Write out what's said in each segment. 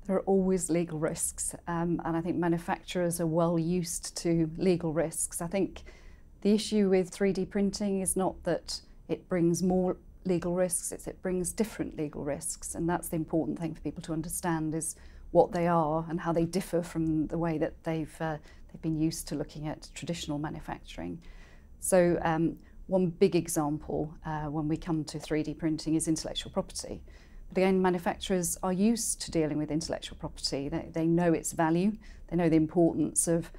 There are always legal risks, and I think manufacturers are well used to legal risks. I think the issue with 3D printing is not that it brings more legal risks, it's it brings different legal risks, and that's the important thing for people to understand, is what they are and how they differ from the way that they've been used to looking at traditional manufacturing. So one big example when we come to 3D printing is intellectual property. But again, manufacturers are used to dealing with intellectual property. They know its value, they know the importance of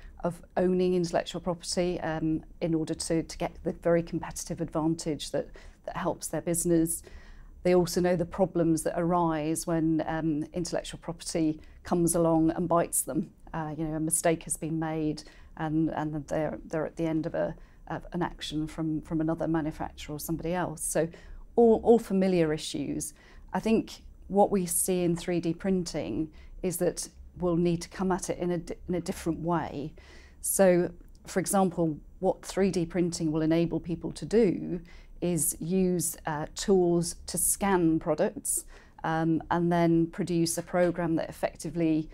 owning intellectual property in order to get the very competitive advantage that helps their business. They also know the problems that arise when intellectual property comes along and bites them. A mistake has been made and they're at the end of an action from another manufacturer or somebody else. So all familiar issues. I think what we see in 3D printing is that we'll need to come at it in a different way. So, for example, what 3D printing will enable people to do is use tools to scan products and then produce a program that effectively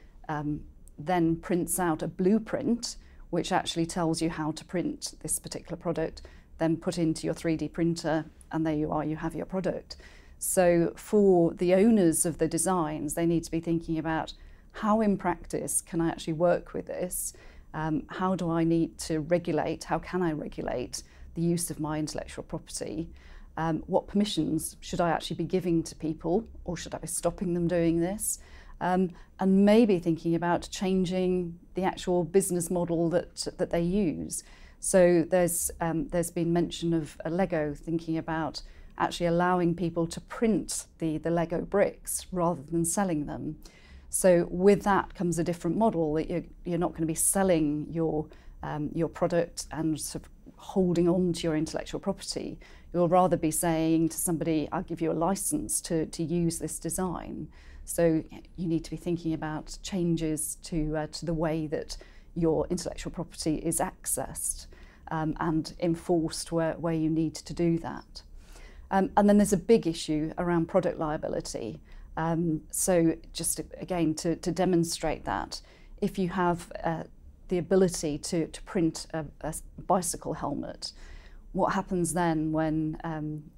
then prints out a blueprint which actually tells you how to print this particular product, then put into your 3D printer, and there you are, you have your product. So for the owners of the designs, they need to be thinking about, how in practice can I actually work with this? How do I need to regulate? How can I regulate the use of my intellectual property? What permissions should I actually be giving to people, or should I be stopping them doing this? And maybe thinking about changing the actual business model that they use. So there's been mention of Lego thinking about actually allowing people to print the Lego bricks rather than selling them. So with that comes a different model, that you're not going to be selling your product and sort of holding on to your intellectual property. You'll rather be saying to somebody, I'll give you a license to use this design. So you need to be thinking about changes to the way that your intellectual property is accessed and enforced where you need to do that. And then there's a big issue around product liability. So just again, to demonstrate that, if you have the ability to print a bicycle helmet, what happens then when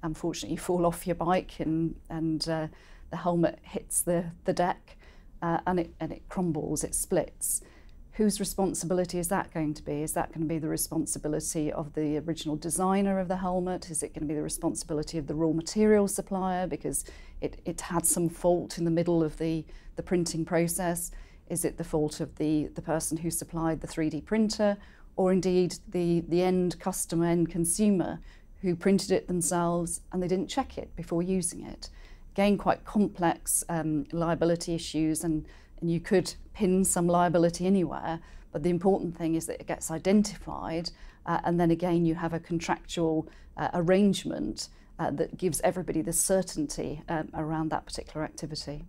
unfortunately you fall off your bike and the helmet hits the deck and it crumbles, it splits? Whose responsibility is that going to be? Is that going to be the responsibility of the original designer of the helmet? Is it going to be the responsibility of the raw material supplier because it had some fault in the middle of the printing process? Is it the fault of the person who supplied the 3D printer, or indeed the end customer, end consumer, who printed it themselves and they didn't check it before using it? Again, quite complex liability issues, and you could pin some liability anywhere, but the important thing is that it gets identified, and then again you have a contractual arrangement that gives everybody the certainty around that particular activity.